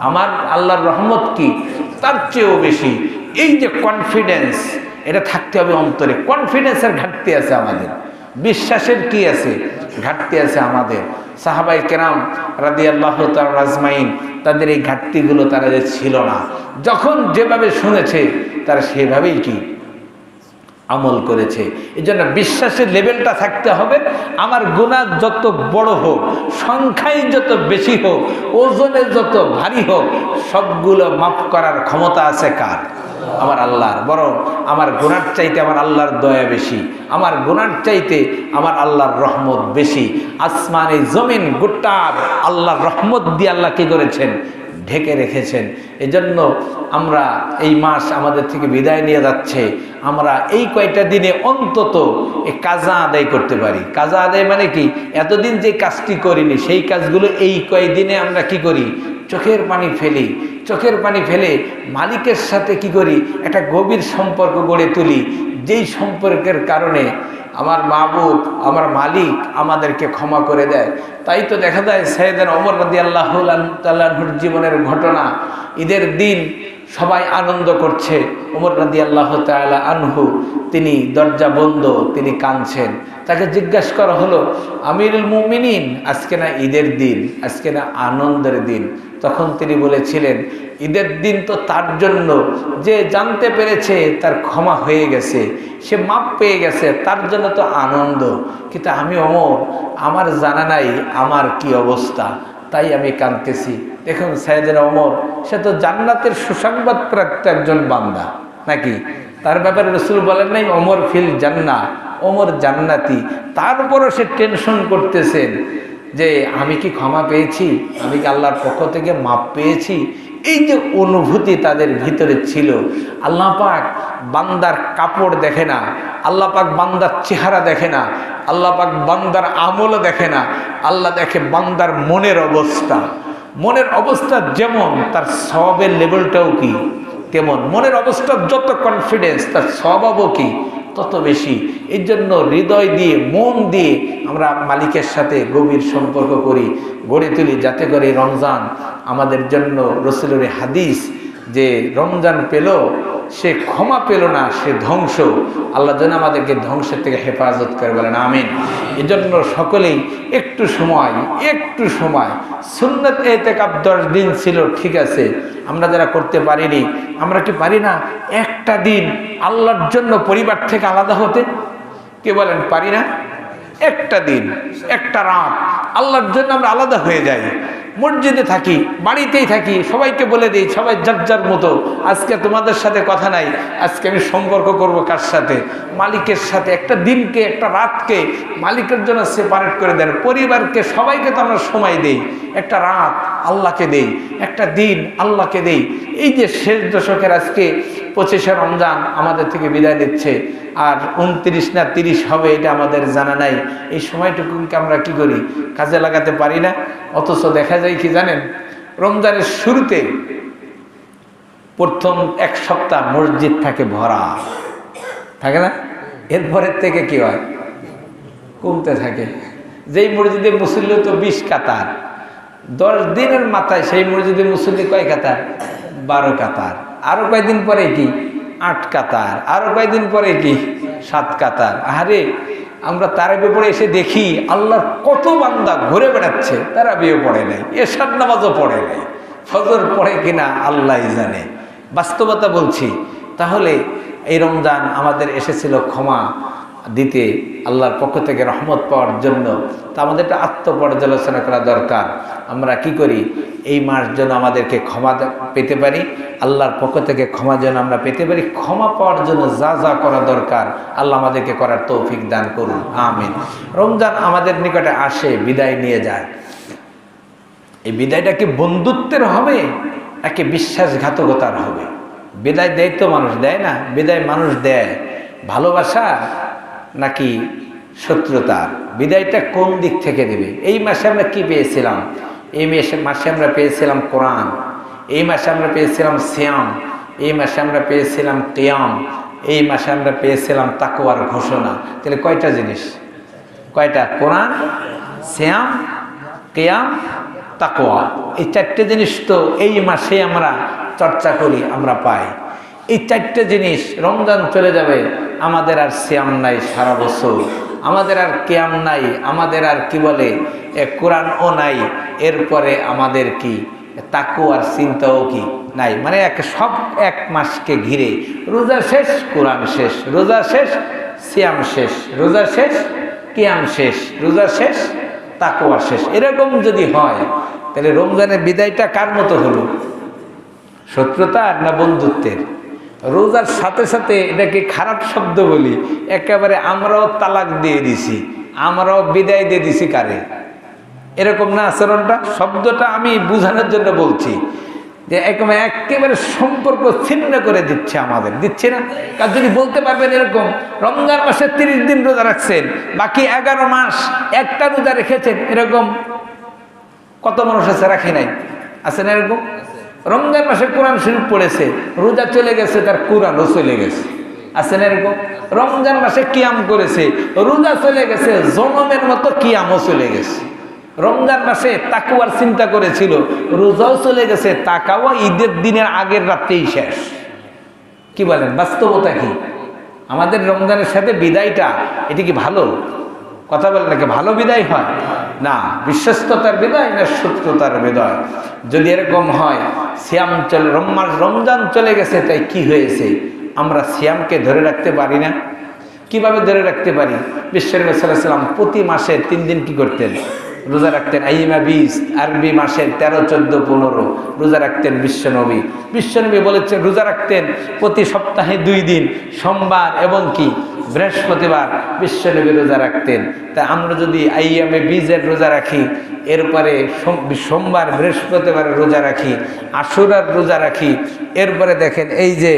আমার আল্লাহর রহমত কি তার চেয়েও বেশি, এই যে কনফিডেন্স, এটা থাকতে হবে অন্তরে। কনফিডেন্সের ঘাটতি আছে আমাদের, বিশ্বাসের কি আছে? ঘাটতি আছে আমাদের। সাহাবাই কেরাম রাদিয়াল্লাহু তাআলা আজমাইন, তাদের এই ঘাটতিগুলো তারা যে ছিল না, যখন যেভাবে শুনেছে তারা সেভাবেই কি আমল করেছে। এই জন্য বিশ্বাসের লেভেলটা থাকতে হবে। আমার গুনাহ যত বড় হোক, সংখ্যায় যত বেশি হোক, ওজনে যত ভারী হোক, সবগুলো মাফ করার ক্ষমতা আছে কার? আমার আল্লাহর। বরং আমার গুনার চাইতে আমার আল্লাহর দয়া বেশি, আমার গুনার চাইতে আমার আল্লাহর রহমত বেশি। আসমানে জমিন গোটা আল্লাহর রহমত দিয়ে আল্লাহ কি করেছেন? ঢেকে রেখেছেন। এজন্য আমরা এই মাস আমাদের থেকে বিদায় নিয়ে যাচ্ছে, আমরা এই কয়টা দিনে অন্তত এই কাজা আদায় করতে পারি। কাজা আদায় মানে কি? এতদিন যে কাজটি করিনি সেই কাজগুলো এই কয়দিনে আমরা কি করি? চোখের পানি ফেলি। চোখের পানি ফেলে মালিকের সাথে কি করি? একটা গভীর সম্পর্ক গড়ে তুলি, যেই সম্পর্কের কারণে আমার মাবুদ, আমার মালিক আমাদেরকে ক্ষমা করে দেয়। তাই তো দেখা যায় সাইয়েদনা ওমর রাদিয়াল্লাহু তাআলার জীবনের ঘটনা। ঈদের দিন সবাই আনন্দ করছে, ওমর রাদিয়াল্লাহু তাআলা আনহু তিনি দরজা বন্ধ, তিনি কাঁদছেন। তাকে জিজ্ঞাসা করা হলো, আমিরুল মুমিনিন, আজকে না ঈদের দিন, আজকে না আনন্দের দিন? তখন তিনি বলেছিলেন, ঈদের দিন তো তার জন্য যে জানতে পেরেছে তার ক্ষমা হয়ে গেছে, সে মাপ পেয়ে গেছে, তার জন্য তো আনন্দ। কিন্তু আমি ওমর, আমার জানা নাই আমার কি অবস্থা, তাই আমি কাঁদতেছি। দেখুন সাইয়েদনা ওমর, সে তো জান্নাতের সুসংবাদ প্রাপ্ত একজন বান্দা নাকি? তার ব্যাপারে রাসূল বলেন নাই ওমর ফিল জান্নাহ, ওমর জান্নাতি। তারপরও সে টেনশন করতেছেন যে আমি কি ক্ষমা পেয়েছি, আমি কি আল্লাহর পক্ষ থেকে মাপ পেয়েছি। এই যে অনুভূতি তাদের ভিতরে ছিল। আল্লাহ পাক বান্দার কাপড় দেখে না, আল্লাহ পাক বান্দার চেহারা দেখে না, আল্লাহ পাক বান্দার আমলও দেখে না, আল্লাহ দেখে বান্দার মনের অবস্থা। মনের অবস্থা যেমন, তার সওয়াবের লেভেলটাও কি তেমন। মনের অবস্থা যত কনফিডেন্স, তার স্বভাবও কি তত বেশি। এই জন্য হৃদয় দিয়ে, মন দিয়ে আমরা মালিকের সাথে গভীর সম্পর্ক করি, গড়ে তুলি, যাতে করে রমজান আমাদের জন্য, রাসূলের হাদিস যে রমজান পেল সে ক্ষমা পেল না, সে ধ্বংস। আল্লাহ যেন আমাদেরকে ধ্বংসের থেকে হেফাজত করে, বলেন আমিন। এজন্য সকলেই একটু সময় সুন্নত ইতিকাফ 10 দিন ছিল, ঠিক আছে, আমরা যারা করতে পারিনি, আমরা কি পারি না একটা দিন আল্লাহর জন্য পরিবার থেকে আলাদা হতে? কে বলেন পারি না? একটা দিন, একটা রাত আল্লাহর জন্য আমরা আলাদা হয়ে যাই। মসজিদে থাকি, বাড়িতেই থাকি, সবাইকে বলে দিই, সবাই যার যার মতো, আজকে তোমাদের সাথে কথা নাই, আজকে আমি সম্পর্ক করব কার সাথে? মালিকের সাথে। একটা দিনকে, একটা রাতকে মালিকের জন্য সেপারেট করে দেন। পরিবারকে, সবাইকে তো আমরা সময় দেই, একটা রাত আল্লাহকে দেই, একটা দিন আল্লাহকে দেই। এই যে শেষ দশকের আজকে 25শে রমজান আমাদের থেকে বিদায় নিচ্ছে, আর 29 না 30 হবে এটা আমাদের জানা নাই। এই সময়টুকুকে আমরা কি করি? কাজে লাগাতে পারি না। অথচ দেখা যায় কি জানেন, রমজানের শুরুতে প্রথম 1 সপ্তাহ মসজিদ থাকে ভরা, থাকে না? এরপরের থেকে কি হয়? কমতে থাকে। যেই মসজিদে মুসল্লি তো 20 কাতার, 10 দিনের মাথায় সেই মসজিদে মুসল্লি কয় কাতার? 12 কাতার। আরো কয়েকদিন পরে কি 8 কাতার, আরো কয়েকদিন পরে কি 7 কাতার। আরে আমরা তারাবি পড়ে এসে দেখি আল্লাহর কত বান্দা ঘুরে বেড়াচ্ছে, তারাবিও পড়ে নাই, এশার নামাজও পড়ে নাই, ফজর পড়ে কিনা আল্লাহই জানে। বাস্তবতা বলছি। তাহলে এই রমজান আমাদের এসেছিল ক্ষমা দিতে, আল্লাহর পক্ষ থেকে রহমত পাওয়ার জন্য। তা আমাদের একটা আত্মপর্যালোচনা করা দরকার। আমরা কি করি এই মাস যেন আমাদেরকে ক্ষমা পেতে পারি, আল্লাহর পক্ষ থেকে ক্ষমা যেন আমরা পেতে পারি। ক্ষমা পাওয়ার জন্য যা যা করা দরকার আল্লাহ আমাদেরকে করার তৌফিক দান করুন, আমিন। রমজান আমাদের নিকটে আসে, বিদায় নিয়ে যায়। এই বিদায়টা কি বন্ধুত্বের হবে নাকি বিশ্বাসঘাতকতার হবে? বিদায় দেয় তো মানুষ, দেয় না? বিদায় মানুষ দেয় ভালোবাসা নাকি শত্রুতার? বিদায়টা কোন দিক থেকে দেবে? এই মাসে আমরা কি পেয়েছিলাম? এই মাসে আমরা পেয়েছিলাম কোরআন, এই মাসে আমরা পেয়েছিলাম সিয়াম, এই মাসে আমরা পেয়েছিলাম কিয়াম, এই মাসে আমরা পেয়েছিলাম তাকওয়ার ঘোষণা। তাহলে কয়টা জিনিস? কয়টা? কোরআন, সিয়াম, কিয়াম, তাকওয়া। এই 4টে জিনিস তো এই মাসে আমরা চর্চা করি, আমরা পাই। এই 4টে জিনিস রমজান চলে যাবে, আমাদের আর সিয়াম নাই সারা বছর, আমাদের আর কিয়াম নাই, আমাদের আর কি বলে কোরআনও নাই, এরপরে আমাদের কি তাকওয়ার চিন্তাও কি নাই। মানে সব এক মাসকে ঘিরে, রোজা শেষ কোরআন শেষ, রোজা শেষ সিয়াম শেষ, রোজা শেষ কিয়াম শেষ, রোজা শেষ তাকওয়া শেষ। এরকম যদি হয় তাহলে রমজানের বিদায়টা কার মতো হলো? শত্রুতার না বন্ধুত্বের? রোজার সাথে সাথে এটাকে খারাপ শব্দ বলি, একেবারে আমরাও তালাক দিয়ে দিছি, আমরাও বিদায় দিয়ে দিছি কারে? এরকম না আচরণটা? শব্দটা আমি বোঝানোর জন্য বলছি যে একেবারে সম্পর্ক ছিন্ন করে দিচ্ছে আমাদের, দিচ্ছে না? কার যদি বলতে পারবেন এরকম রমজান মাসে 30 দিন রোজা রাখছেন, বাকি 11 মাস একটা রোজা রেখেছেন, এরকম কত মানুষ আছে রাখে নাই? আছে না এরকম? রমজান মাসে কোরআন শরীফ পড়েছে, রোজা চলে গেছে, তার কোরআনও চলে গেছে। আছে না এরকম? রমজান মাসে কিয়াম করেছে, রোজা চলে গেছে, জনমের মতো কিয়ামও চলে গেছে। রমজান মাসে তাকওয়ার চিন্তা করেছিল, রোজাও চলে গেছে, তাকাওয়া ঈদের দিনের আগের রাত্রেই শেষ। কি বলেন? বাস্তবতা কি? আমাদের রমজানের সাথে বিদায়টা এটি কি ভালো? কথা বলেন নাকি ভালো বিদায় হয়? না, বিশ্বস্ততার বিদায় না শত্রুতার বিদায়? যদি এরকম হয়, সিয়াম চলে, রমজান চলে গেছে, তাই কি হয়েছে? আমরা সিয়ামকে ধরে রাখতে পারি না। কিভাবে ধরে রাখতে পারি? বিশ্বনবী সাল্লাল্লাহু আলাইহি ওয়াসাল্লাম প্রতি মাসে 3 দিন কি করতেন? রোজা রাখতেন। আইমা 20 আরবি মাসের 13, 14, 15 রোজা রাখতেন বিশ্বনবী। বিশ্বনবী বলেছেন রোজা রাখতেন প্রতি সপ্তাহে 2 দিন, সোমবার এবং কি বৃহস্পতিবার বিশ্বনবী রোজা রাখতেন। তা আমরা যদি আইয়ামে 20 রোজা রাখি, এরপরে সোমবার বৃহস্পতিবার রোজা রাখি, আশুরার রোজা রাখি, এরপরে দেখেন এই যে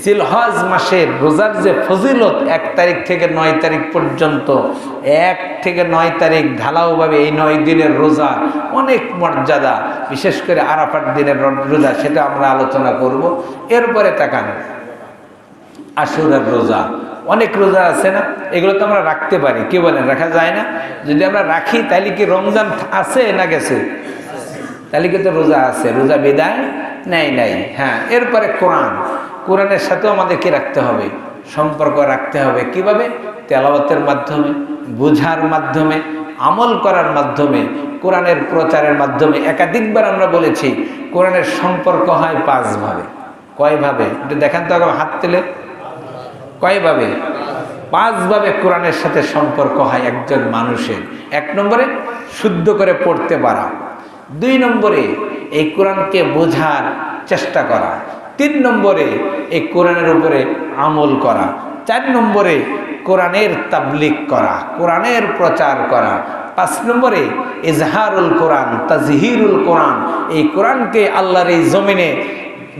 জিলহজ মাসের রোজার যে ফজিলত 1 তারিখ থেকে 9 তারিখ পর্যন্ত, 1 থেকে 9 তারিখ ঢালাওভাবে এই 9 দিনের রোজা অনেক মর্যাদা, বিশেষ করে আরাফাত দিনের রোজা, সেটা আমরা আলোচনা করব। এরপরে তাকান আশুরার রোজা, অনেক রোজা আছে না? এগুলো তো আমরা রাখতে পারি। কি বলেন, রাখা যায় না? যদি আমরা রাখি তাহলে কি রমজান আছে না গেছে? তাহলে কি তো রোজা আছে, রোজা বিদায় নাই। হ্যাঁ, এরপরে কোরআন, কোরআনের সাথেও আমাদেরকে রাখতে হবে, সম্পর্ক রাখতে হবে। কিভাবে? তেলাওয়াতের মাধ্যমে, বুঝার মাধ্যমে, আমল করার মাধ্যমে, কোরআনের প্রচারের মাধ্যমে। একাধিকবার আমরা বলেছি কোরআনের সম্পর্ক হয় 5 ভাবে। কয়ভাবে? একটু দেখান তো, হাত তুলে। কয়ভাবে? 5 ভাবে কোরআনের সাথে সম্পর্ক হয় একজন মানুষের। 1 নম্বরে শুদ্ধ করে পড়তে পারা, 2 নম্বরে এই কোরআনকে বোঝার চেষ্টা করা, 3 নম্বরে এই কোরআনের উপরে আমল করা, 4 নম্বরে কোরআনের তাবলীগ করা, কোরআনের প্রচার করা, 5 নম্বরে ইজহারুল কোরআন, তাজহিরুল কোরআন, এই কোরআনকে আল্লাহর এই জমিনে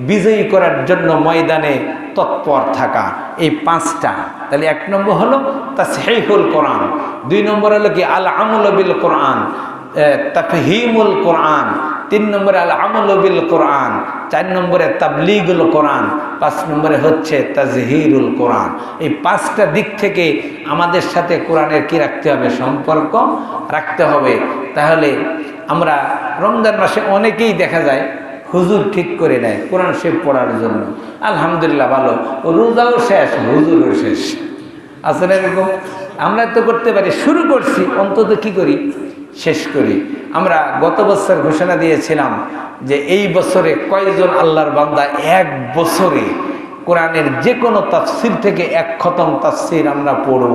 বিজয়ী করার জন্য ময়দানে তৎপর থাকা। এই 5টা। তাহলে 1 নম্বর হলো তাসহিহুল কোরআন, 2 নম্বর হলো কি আল আমল বিল কোরআন, তাফহিমুল কোরআন, 3 নম্বরে আল আমলু বিল কোরআন, 4 নম্বরে তাবলীগুল কোরআন, 5 নম্বরে হচ্ছে তাজহিরুল কোরআন। এই 5টা দিক থেকে আমাদের সাথে কোরআনের কি রাখতে হবে? সম্পর্ক রাখতে হবে। তাহলে আমরা রমজান মাসে অনেকেই দেখা যায় হুজুর ঠিক করে নেয় কোরআন শরীফ পড়ার জন্য, আলহামদুলিল্লাহ ভালো, রোজাও শেষ, হুজুরও শেষ। আসলে এরকম আমরা তো করতে পারি, শুরু করছি, অন্তত কি করি? শেষ করি। আমরা গত বছর ঘোষণা দিয়েছিলাম যে এই বছরে কয়জন আল্লাহর বান্দা এক বছরে কোরআনের যে কোনো তাফসির থেকে 1 খতম তাফসির আমরা পড়ব।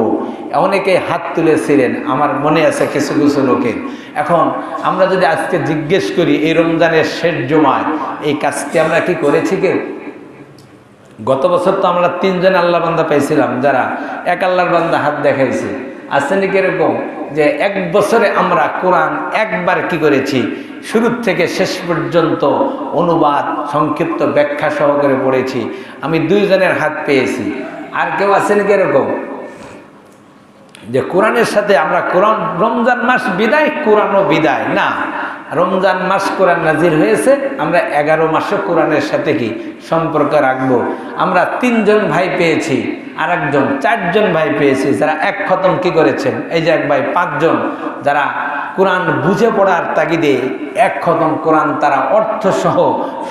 অনেকে হাত তুলেছিলেন, আমার মনে আছে কিছু কিছু লোকের। এখন আমরা যদি আজকে জিজ্ঞেস করি এই রমজানের শেষ জুমায় এই কাজটি আমরা কি করেছি কেউ? গত বছর তো আমরা 3 জন আল্লাহ বান্দা পেয়েছিলাম যারা এক আল্লাহর বান্দা হাত দেখাইছে। আসছে নাকি এরকম যে 1 বছরে আমরা কোরআন একবার কি করেছি? শুরু থেকে শেষ পর্যন্ত অনুবাদ সংক্ষিপ্ত ব্যাখ্যা সহকারে পড়েছি। আমি 2 জনের হাত পেয়েছি। আর কেউ আছে নাকি এরকম যে কোরআনের সাথে আমরা কোরআন, রমজান মাস বিদায় কোরআনও বিদায় না, রমজান মাস কোরআন নাজির হয়েছে, আমরা 11 মাসে কোরআনের সাথে কি সম্পর্ক রাখবো? আমরা 3 জন ভাই পেয়েছি, আর একজন 4 জন ভাই পেয়েছি যারা 1 খতম কি করেছেন। এই যে 1 ভাই 5 জন যারা কোরআন বুঝে পড়ার তাগিদে 1 খতম কোরআন তারা অর্থসহ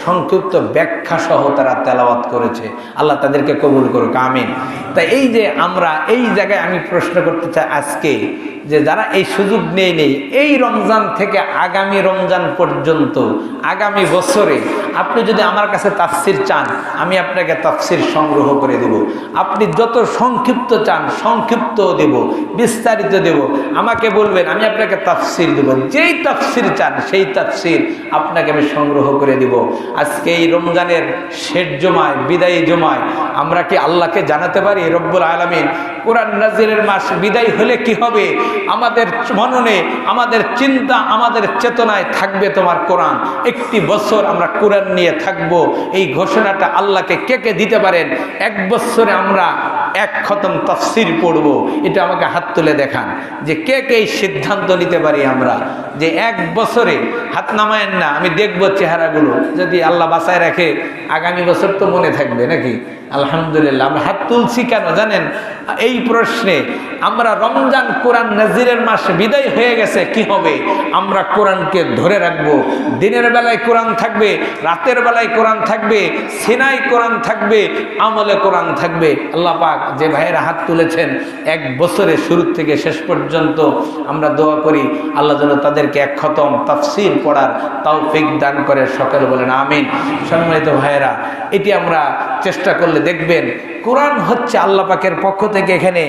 সংক্ষিপ্ত ব্যাখ্যা সহ তারা তেলাওয়াত করেছে। আল্লাহ তাদেরকে কবুল করুক, আমিন। তাই এই যে আমরা এই জায়গায় আমি প্রশ্ন করতে চাই আজকে যে যারা এই সুযোগ নেই এই রমজান থেকে আগামী রমজান পর্যন্ত আগামী বছরে আপনি যদি আমার কাছে তাফসির চান আমি আপনাকে তাফসির সংগ্রহ করে দেব। আপনি যত সংক্ষিপ্ত চান সংক্ষিপ্ত দেব, বিস্তারিত দেব, আমাকে বলবেন আমি আপনাকে তাফসির দেব। যেই তাফসির চান সেই তাফসির আপনাকে আমি সংগ্রহ করে দেব। আজকে এই রমজানের শেষ জুমায়, বিদায়ী জুমায় আমরা কি আল্লাহকে জানাতে পারি রব্বুল আলামিন কোরআন নাজিরের মাস বিদায় হলে কি হবে? আমাদের মননে, আমাদের চিন্তা, আমাদের চেতনায় থাকবে তোমার কোরআন। 1 বছর আমরা কোরআন নিয়ে থাকব, এই ঘোষণাটা আল্লাহকে কে কে দিতে পারেন? 1 বছরে আমরা 1 খতম তাফসির পড়ব। এটা আমাকে হাত তুলে দেখান যে কে কে এই সিদ্ধান্ত নিতে পারি আমরা যে 1 বছরে। হাত নামায়েন না, আমি দেখব চেহারাগুলো, যদি আল্লাহ বাঁচায় রাখে আগামী বছর তো মনে থাকবে নাকি? আলহামদুলিল্লাহ। আমরা হাত তুলছি কেন জানেন? এই প্রশ্নে আমরা রমজান কোরআন নাজিরের মাস বিদায় হয়ে গেছে, কি হবে? আমরা কোরআনকে ধরে রাখবো। দিনের বেলায় কোরআন থাকবে, রাতের বেলায় কোরআন থাকবে, সিনাই কোরআন থাকবে, আমলে কোরআন থাকবে। আল্লাহ পাক যে ভাইয়েরা হাত তুলেছেন 1 বছরে শুরু থেকে শেষ পর্যন্ত আমরা দোয়া করি আল্লাহ যেন তাদেরকে 1 খতম তাফসির পড়ার তৌফিক দান করে, সকলে বলেন আমিন। সম্মানিত ভাইয়েরা, এটি আমরা চেষ্টা করলে দেখবেন কোরআন হচ্ছে আল্লাহ পাকের পক্ষ থেকে। এখানে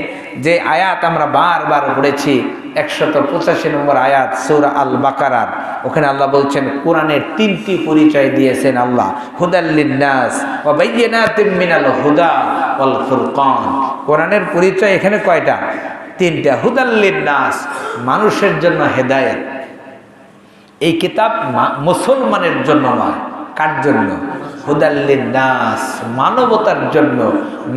যে আয়াত আমরা বারবার পড়েছি 185 নম্বর আয়াত সূরা আল বাকারার, ওখানে আল্লাহ বলছেন কোরআনের 3টি পরিচয় দিয়েছেন আল্লাহ। হুদাল লিন্নাস ওয়া বাইয়িনাতিম মিনাল হুদা ওয়াল ফুরকান। কোরআনের পরিচয় এখানে কয়টা? 3টা। হুদাল লিন্নাস, মানুষের জন্য হেদায়েত। এই কিতাব মুসলমানের জন্য নয়, কার জন্য? হুদাল লিন্নাস, মানবতার জন্য,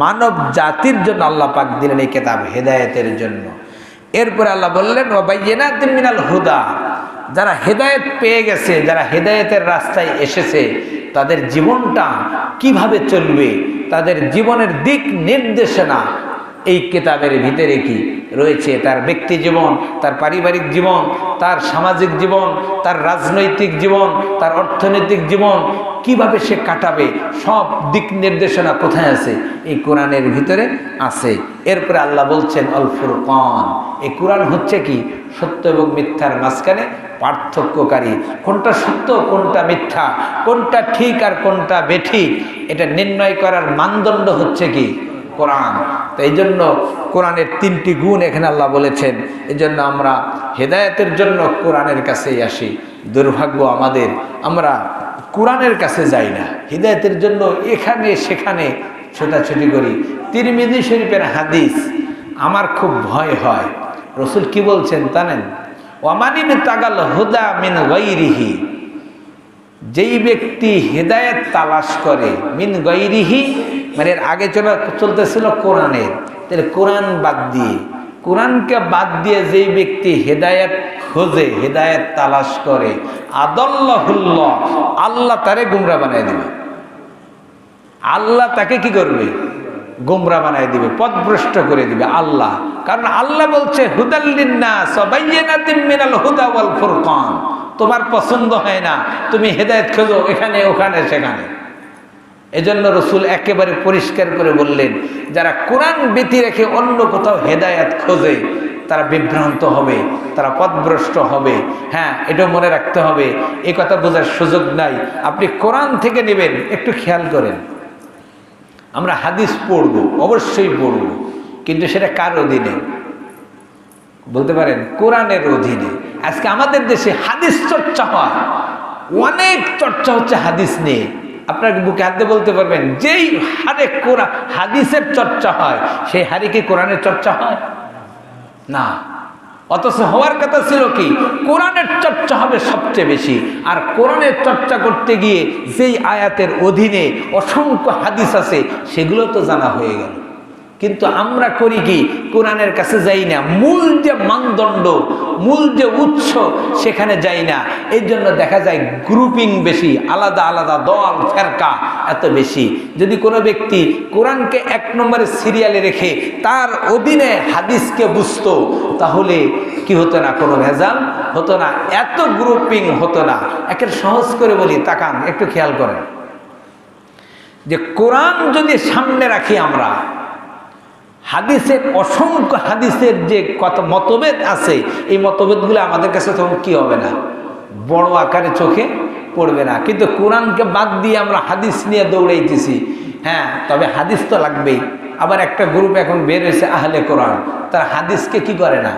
মানব জাতির জন্য আল্লাহ পাক দিলেন এই কিতাব হেদায়েতের জন্য। এরপরে আল্লাহ বললেন ওয়া বাইয়িনাতিম মিনাল হুদা, যারা হেদায়েত পেয়ে গেছে, যারা হেদায়েতের রাস্তায় এসেছে, তাদের জীবনটা কিভাবে চলবে, তাদের জীবনের দিক নির্দেশনা এই কিতাবের ভিতরে কি রয়েছে। তার ব্যক্তি জীবন, তার পারিবারিক জীবন, তার সামাজিক জীবন, তার রাজনৈতিক জীবন, তার অর্থনৈতিক জীবন কিভাবে সে কাটাবে, সব দিক নির্দেশনা কোথায় আছে? এই কোরআনের ভিতরে আছে। এরপরে আল্লাহ বলছেন আল ফুরকান, এই কোরআন হচ্ছে কি? সত্য এবং মিথ্যার মাঝখানে পার্থক্যকারী। কোনটা সত্য কোনটা মিথ্যা, কোনটা ঠিক আর কোনটা বেঠিক, এটা নির্ণয় করার মানদণ্ড হচ্ছে কি? কোরআন। তো এই জন্য কোরআনের 3টি গুণ এখানে আল্লাহ বলেছেন। এই জন্য আমরা হেদায়েতের জন্য কোরআনের কাছেই আসি। দুর্ভাগ্য আমাদের, আমরা কোরআনের কাছে যাই না। হেদায়েতের জন্য এখানে সেখানে ছোটাছুটি করি। তিরমিজি শরীফের হাদিস আমার খুব ভয় হয়। রসুল কি বলছেন জানেন? ওয়ামানিন তাগাল হুদা মিন গায়রিহি, যেই ব্যক্তি হেদায়েত তালাশ করে, মিন গায়রিহি মানে এর আগে চলতেছিল কোরআনের, তাহলে কোরআন বাদ দিয়ে কোরআনকে বাদ দিয়ে যেই ব্যক্তি হেদায়েত খোঁজে, হেদায়েত তালাশ করে, আদাল্লাহুল্লাহ, আল্লাহ তারে গুমরা বানায় দিবে। আল্লাহ তাকে কি করবে? গুমরা বানায় দিবে, পথভ্রষ্ট করে দিবে আল্লাহ। কারণ আল্লাহ বলছে হুদাল্লিন্নাস ওয়া বাইয়িনাতিম মিনাল হুদা ওয়াল ফুরকান। তোমার পছন্দ হয় না, তুমি হেদায়েত খোঁজো এখানে ওখানে সেখানে। এজন্য রাসূল একেবারে পরিষ্কার করে বললেন, যারা কোরআন ব্যতি রেখে অন্য কোথাও হেদায়েত খোঁজে তারা বিভ্রান্ত হবে, তারা পথভ্রষ্ট হবে। হ্যাঁ, এটাও মনে রাখতে হবে, এই কথা বোঝার সুযোগ নাই। আপনি কোরআন থেকে নেবেন, একটু খেয়াল করেন। আমরা হাদিস পড়ব, অবশ্যই পড়ব, কিন্তু সেটা কার অধীনে? বলতে পারেন কোরআনের অধীনে। আজকে আমাদের দেশে হাদিস চর্চা হয়, অনেক চর্চা হচ্ছে হাদিস নিয়ে। আপনার বুকে হাতে বলতে পারবেন যেই হারে কোরআন হাদিসের চর্চা হয়, সেই হারে কি কোরআনের চর্চা হয়? না। অথচ হওয়ার কথা ছিল কি, কোরআনের চর্চা হবে সবচেয়ে বেশি। আর কোরআনের চর্চা করতে গিয়ে যেই আয়াতের অধীনে অসংখ্য হাদিস আছে সেগুলো তো জানা হয়ে গেল। কিন্তু আমরা করি কি, কোরআনের কাছে যাই না, মূল যে মানদণ্ড, মূল যে উৎস সেখানে যাই না। এই জন্য দেখা যায় গ্রুপিং বেশি, আলাদা আলাদা দল ফেরকা এত বেশি। যদি কোনো ব্যক্তি কোরআনকে 1 নম্বরে সিরিয়ালে রেখে তার অধীনে হাদিসকে বুঝতো, তাহলে কি হতো না? কোনো ভেজাল হতো না, এত গ্রুপিং হতো না। একের সহজ করে বলি, তাকান একটু খেয়াল করেন, যে কোরআন যদি সামনে রাখি আমরা, হাদিসের অসংখ্য হাদিসের যে কত মতভেদ আছে, এই মতভেদগুলো আমাদের কাছে তখন কি হবে না? বড় আকারে চোখে পড়বে না। কিন্তু কোরআনকে বাদ দিয়ে আমরা হাদিস নিয়ে দৌড়াইতেছি। হ্যাঁ, তবে হাদিস তো লাগবেই। আবার একটা গ্রুপ এখন বের হয়েছে আহলে কোরআন, তারা হাদিসকে কি করে না?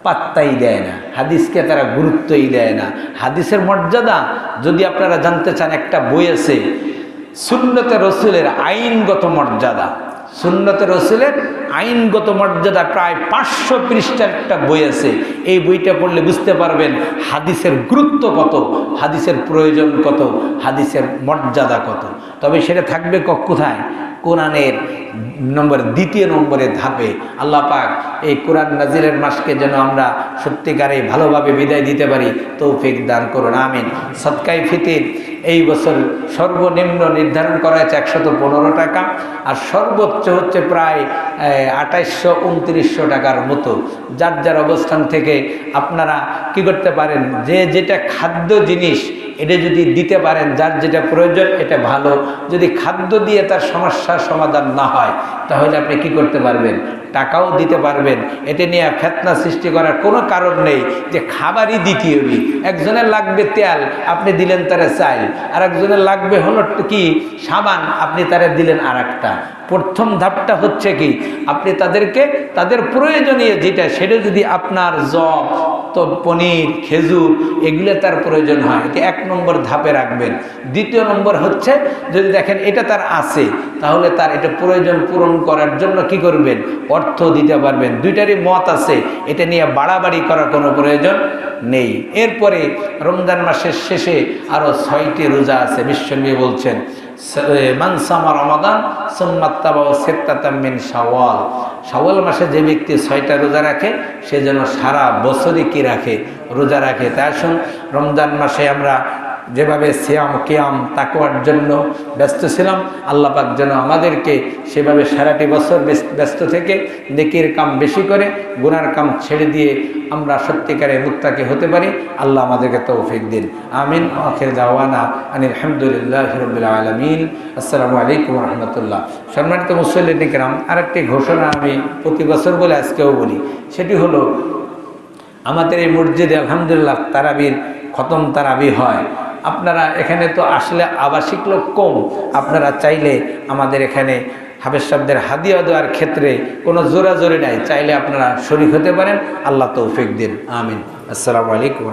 পাত্তাই দেয় না, হাদিসকে তারা গুরুত্বই দেয় না। হাদিসের মর্যাদা যদি আপনারা জানতে চান, একটা বই আছে সুন্নতে রসুলের আইনগত মর্যাদা। সুন্নতে রসুলের আইনগত মর্যাদা প্রায় 500 পৃষ্ঠার একটা বই আছে। এই বইটা পড়লে বুঝতে পারবেন হাদিসের গুরুত্ব কত, হাদিসের প্রয়োজন কত, হাদিসের মর্যাদা কত। তবে সেটা থাকবে কোথায়? কোরআনের দ্বিতীয় নম্বরে ধাপে। আল্লাহ পাক এই কোরআন নাজিলের মাসকে যেন আমরা সত্যিকারে ভালোভাবে বিদায় দিতে পারি, তৌফিক দান করুন, আমিন। সদকায়ে ফিতির এই বছর সর্বনিম্ন নির্ধারণ করা হয়েছে 115 টাকা, আর সর্বোচ্চ হচ্ছে প্রায় 2800-2900 টাকার মতো। যার যার অবস্থান থেকে আপনারা কি করতে পারেন, যে যেটা খাদ্য জিনিস এটা যদি দিতে পারেন, যার যেটা প্রয়োজন এটা ভালো। যদি খাদ্য দিয়ে তার সমস্যার সমাধান না হয়, তাহলে আপনি কি করতে পারবেন? টাকাও দিতে পারবেন। এটা নিয়ে ফেতনা সৃষ্টি করার কোনো কারণ নেই যে খাবারই দিতে হবে। একজনের লাগবে তেল, আপনি দিলেন তারে চাল, আর একজনের লাগবে হলো কি সাবান, আপনি তারে দিলেন আর একটা। প্রথম ধাপটা হচ্ছে কি, আপনি তাদেরকে তাদের প্রয়োজনীয় যেটা, সেটা যদি আপনার জব তো পনির, খেজুর এগুলো তার প্রয়োজন হয়, এটা 1 নম্বর ধাপে রাখবেন। দ্বিতীয় নম্বর হচ্ছে, যদি দেখেন এটা তার আছে, তাহলে তার এটা প্রয়োজন পূরণ করার জন্য কি করবেন? অর্থ দিতে পারবেন। দুইটারই মত আছে, এটা নিয়ে বাড়াবাড়ি করার কোনো প্রয়োজন নেই। এরপরে রমজান মাসের শেষে আরও 6টি রোজা আছে। বিশ্বনবী বলছেন, মান সামা রমাদান সুম্মা তাবাউ সিত্তাতাম মিন শাওয়াল। শাওয়াল মাসে যে ব্যক্তি 6টা রোজা রাখে, সে যেন সারা বছরই কি রাখে? রোজা রাখে। তাই আসুন, রমজান মাসে আমরা যেভাবে সিয়াম কিয়াম তাকওয়ার জন্য ব্যস্ত ছিলাম, আল্লাহ পাক যেন আমাদেরকে সেভাবে সারাটি বছর ব্যস্ত থেকে নেকির কাম বেশি করে গুনার কাম ছেড়ে দিয়ে আমরা সত্যিকারে মুত্তাকি হতে পারি। আল্লাহ আমাদেরকে তৌফিক দিন, আমিন। আখির দাওয়ানা আনিল হামদুলিল্লাহি রাব্বিল আলামিন। আসসালামু আলাইকুম ওয়া রাহমাতুল্লাহ। সম্মানিত মুসল্লিন কিরাম, আরেকটি ঘোষণা আমি প্রতি বছর বলে আজকেও বলি, সেটি হলো আমাদের এই মসজিদে আলহামদুলিল্লাহ তারাবির খতম তারাবি হয়। আপনারা এখানে তো আসলে আবাসিক লোক কম, আপনারা চাইলে আমাদের এখানে হাফেজ সাহেবদের হাদিয়া দেওয়ার ক্ষেত্রে কোনো জোরাজোরি নাই, চাইলে আপনারা শরীক হতে পারেন। আল্লাহ তৌফিক দিন, আমিন। আসসালামু আলাইকুম।